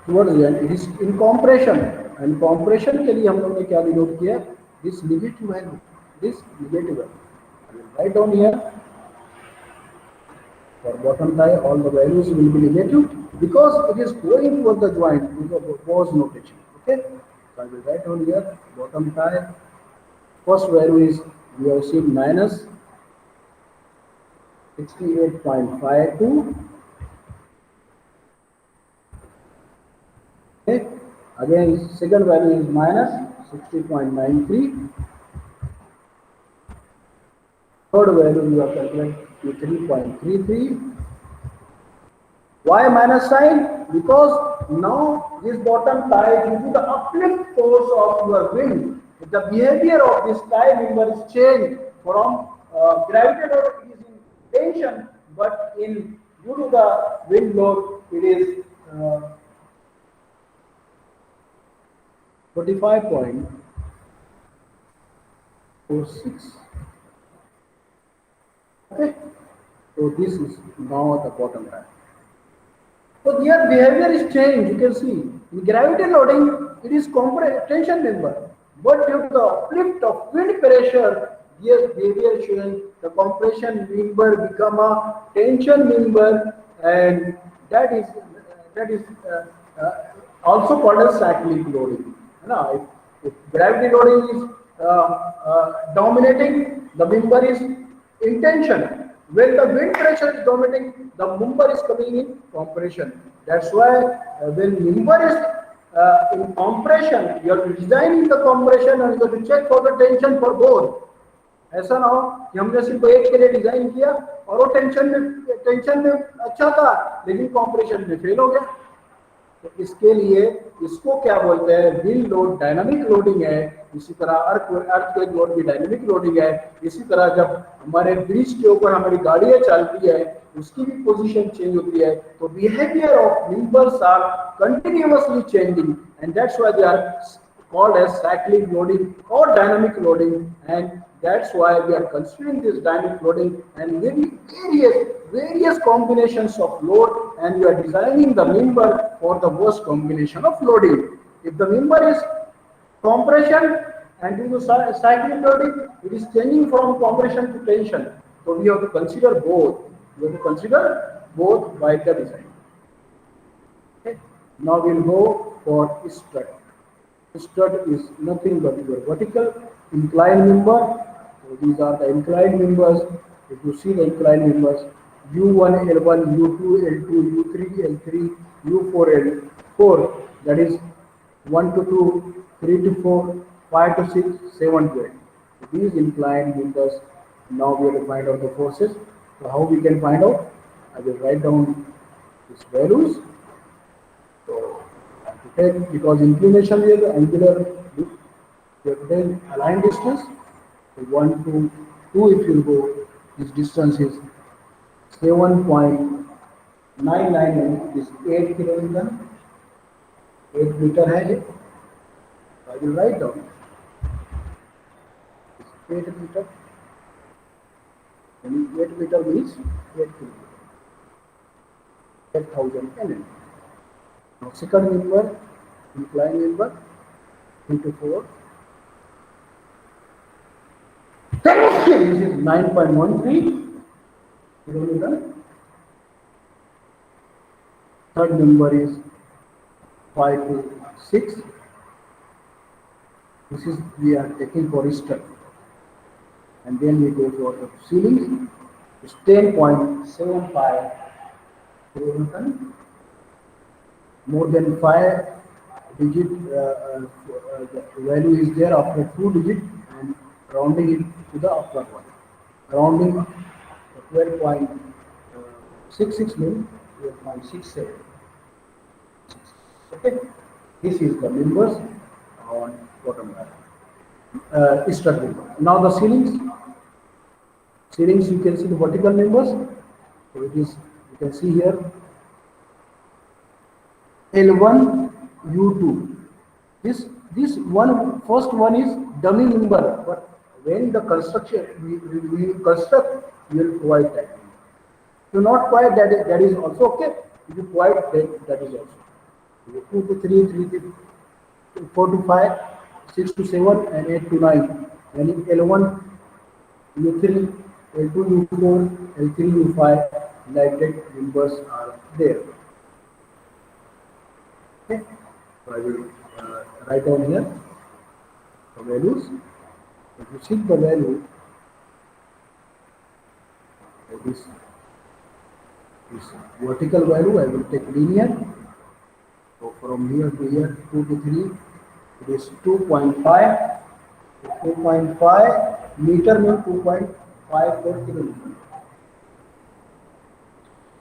towards the end it is in compression, and compression के लिए हम लोग ने क्या denote किया? This negative value. I will write down here. For bottom tie, all the values will be negative because it is going towards the joint in the Bose notation. Okay, so I will write down here bottom tie. First value is we have seen minus 68.52. Okay, again second value is minus 60.93. Third value we have calculated 3.33. Why minus sign? Because now this bottom tie, due to the uplift force of your wind, the behavior of this tie member is changed from gravitational it is in tension, but in due to the wind load it is 45.46. Okay, so this is now the bottom tie. So their behavior is changed. You can see in gravity loading it is tension member, But due to the uplift of wind pressure, yes, variation, the compression member become a tension member, and that is that is also called as cyclic loading. You know, if gravity loading is dominating, the member is in tension. When the wind pressure is dominating, the member is coming in compression. That's why when member is in compression, you have to design the compression and you have to check for the tension for both. ऐसा ना हो कि हमने सिर्फ एक के लिए design किया और वो टेंशन में अच्छा था लेकिन कॉम्प्रेशन में फेल हो गया। तो इसके लिए इसको क्या बोलते हैं, विंड लोड डायनामिक लोडिंग है। इसी तरह अर्थक्वेक लोड भी डायनामिक लोडिंग है। इसी तरह जब हमारे ब्रिज के ऊपर हमारी गाड़ियां चलती है उसकी भी पोजीशन चेंज होती है, तो behaviour of members are continuously changing and that's why they are called as cyclic loading or dynamic loading, and that's why we are considering this dynamic loading and various combinations of load, and we are designing the member for the worst combination of loading. If the member is compression and due to cyclic loading it is changing from compression to tension, so we have to consider both. We have to consider both by the design. Okay. Now we'll go for strut. Strut is nothing but your vertical inclined member. So these are the inclined members. If you see the inclined members, U1, L1, U2, L2, U3, L3, U4, L4, that is 1 to 2, 3 to 4, 5 to 6, 7 to 8. These inclined members, now we have to find out the forces. So how we can find out? I will write down these values. So take, because inclination is angular, you have then align distance. So 1 to 2, if you go, this distance is 7.998 is 8 kilometer, 8 meter है ये. I will write down 8 meter, and 8 meter means 8 kilometer, 8,000 nm. Now second member, inclined member, 3 to 4. This is 9.13 kilometer. Third member is 5 to 6. This is we are taking for strut. And then we go for the ceilings. It's 10.75 kilometer. More than 5 digit the value is there after 2 digit, and rounding it to the upper one. Rounding 12.66 means 12.67. Okay, this is the members on bottom line. Strut member. Now the ceilings. Ceilings, you can see the vertical members. So it is, you can see here L1, U2. This one first one is dummy member, but when the construction we construct, we will provide that. If you not provide that, that is also okay. If you provide that is also. 2 to 3, 3 to 4 to 5, 6 to 7, and 8 to 9. And in L1, U3, L2, U4, L3, U5, like that members are there. Okay, so I will write down here the values. If you see the value, this vertical value, I will take linear. So from here to here, 2 to 3, it is 2.5. 2.5 meter means 2.54 kilometer.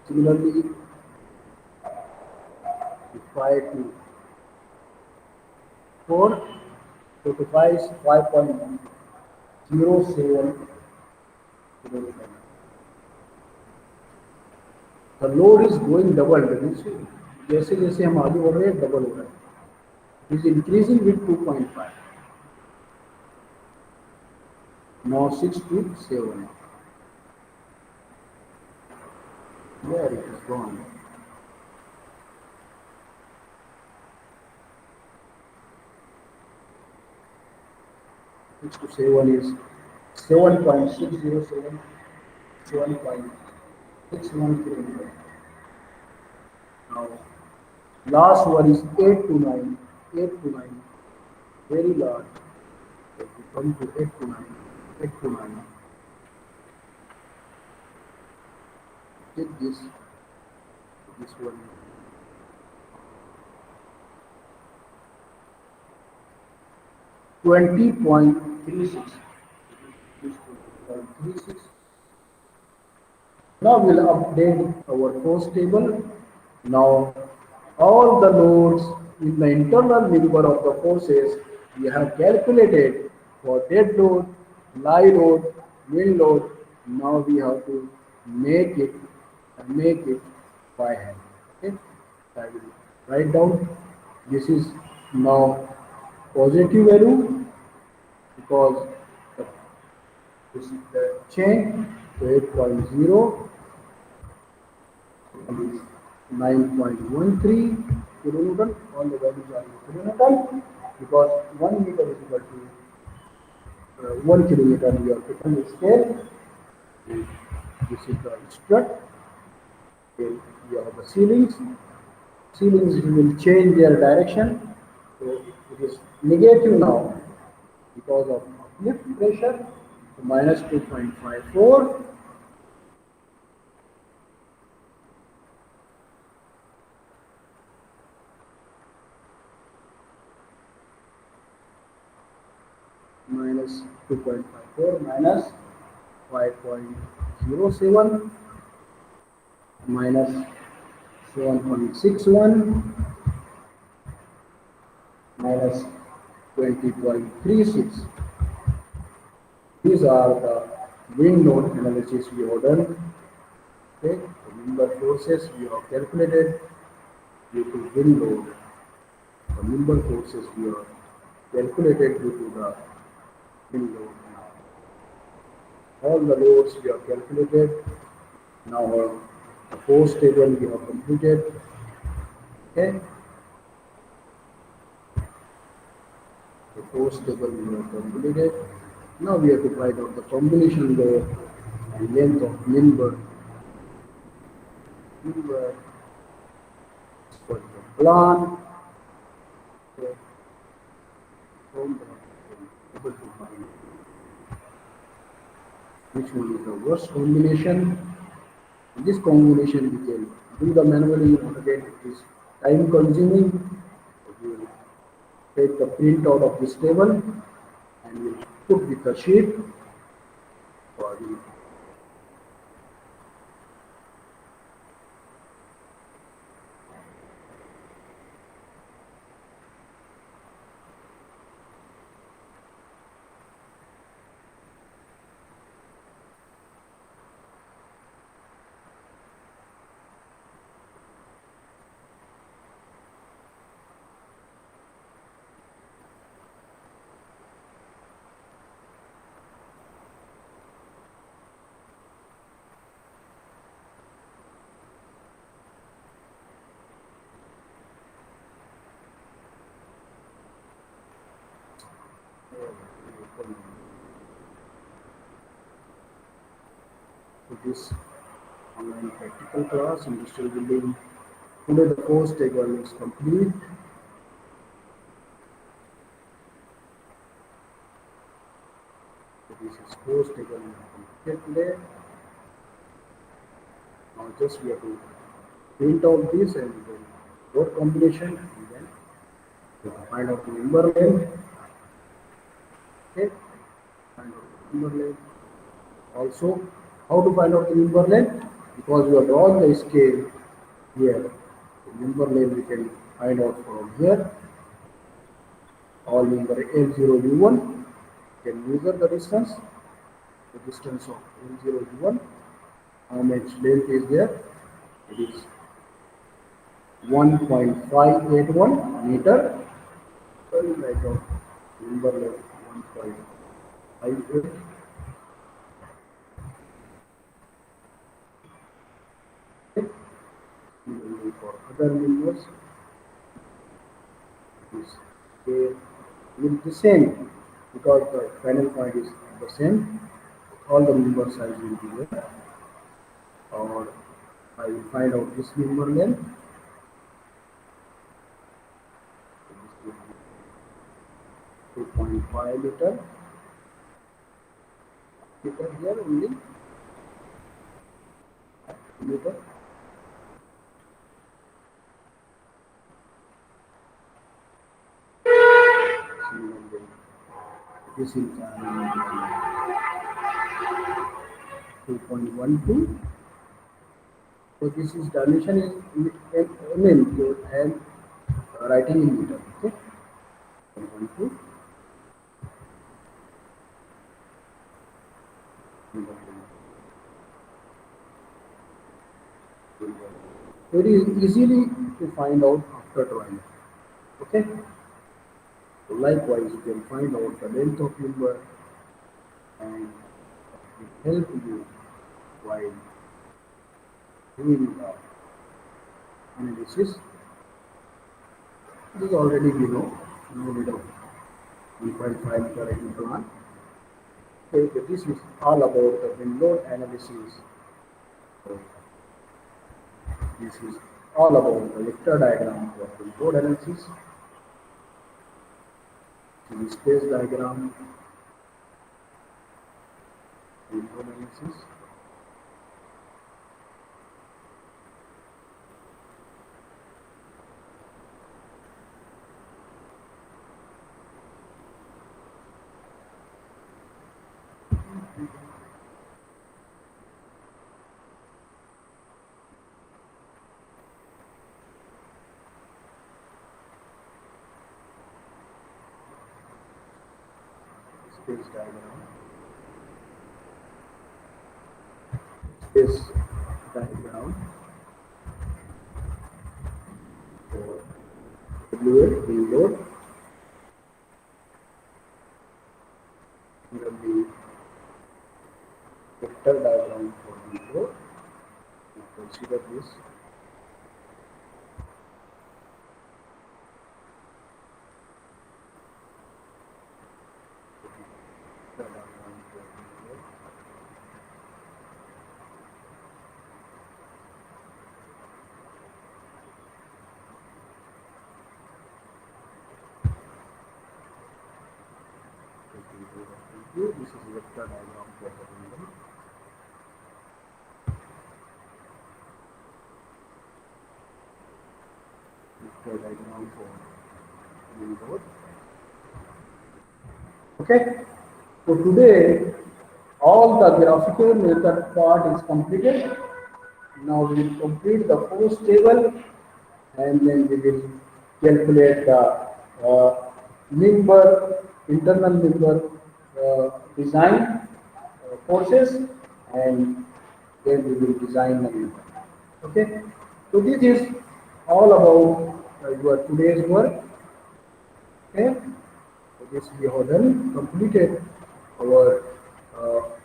Similarly, 5 to 4, 4 to 5 is 5.07 kilometer. The load is going double. जैसे जैसे हम आगे बढ़ रहे हैं double हो रहा है. It is increasing with 2.5. Now 6 to 7. There it is gone. 6 to 7 is 7.607, 7.61 kilometer. Now, last one is 8 to 9, 8 to 9, very large. If we come to 8 to 9, 8 to 9, take this one, 20.36. This 20.36. Now we'll update our force table. Now all the loads in the internal member of the forces we have calculated for dead load, live load, wind load. Now we have to make it by hand. Okay, I will write down. This is now positive value because the, this is the change to 8.0 and is 9.13 kilonewton. All the values are in kilonewton because 1 meter is equal to 1 kilometer. We have taken the scale. And this is the strut. Then we have the ceilings. Ceilings will change their direction. So it is negative now because of uplift pressure. So minus 2.54. Minus 2.54 minus 5.07 minus 7.61 minus 20.36. These are the wind load analysis we have done. Okay, the member forces we have calculated due to wind load. The member forces we have calculated due to the wind load. All the loads we have calculated. Now the force table we have completed. Okay, the force table we have completed. Now we have to find out the combination load and length of member. Member for the plan. Okay, from the able to find which one is the worst combination. This combination we can do the manually again. It is time consuming. We will take the printout of this table and we'll put with the sheet for the to this online practical class industrial building. Today the course table is complete. So this is course table completed today. Now just we have to print out this and then dot combination and then we have to find out the member length. Okay, find out the member length. Also, how to find out the member length? Because we have drawn the scale here. The member length we can find out from here. All member L0 U1 can measure the distance of L0 U1. How much length is there? It is 1.581 meter. So we write out member length 1.58. Similarly for other members, this scale will be the same. because the final point is the same. All the member size will be there, or I will find out this member length. This will be 2.5 meter. Meter here only meter. This is 2.12. So this is dimension is mm. So I am writing in meter. Okay. 2.12. Very easily to find out after drawing. Okay. So likewise, you can find out the length of member and it will help you while doing the analysis. This is already below. No need of 1.5 meter plan. Okay, this is all about the wind load analysis. So this is all about the vector diagram for wind load analysis. This is space diagram, wind load analysis. Space diagram, space diagram for WL wind load. Similarly, vector diagram for wind load. Consider this. Vector diagram for wind load. This is vector diagram for the wind load. Vector diagram for wind load. Okay. So today all the graphical method part is completed. Now we will complete the force table and then we will calculate the member, internal member design forces and then we will design the member. Okay. So this is all about your today's work. Okay. So this we have done completed our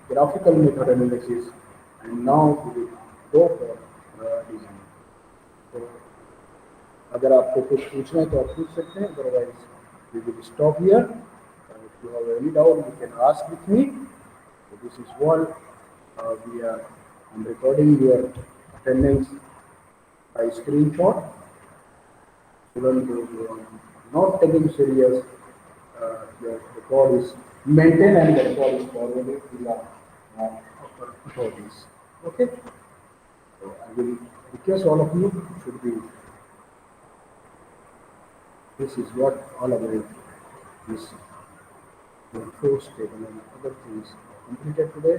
graphical method analysis and now we will go for design. तो अगर आपको कुछ पूछना है तो आप पूछ सकते हैं otherwise we will stop here if you have any doubt you can ask with me so this is what we are I'm recording your attendance by screenshot student who are not taking serious the record is maintained and the record is forwarded to the upper authorities okay so I will request all of you should be this is what all about this force table and other things completed today.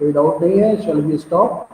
कोई doubt नहीं है? Shall we stop?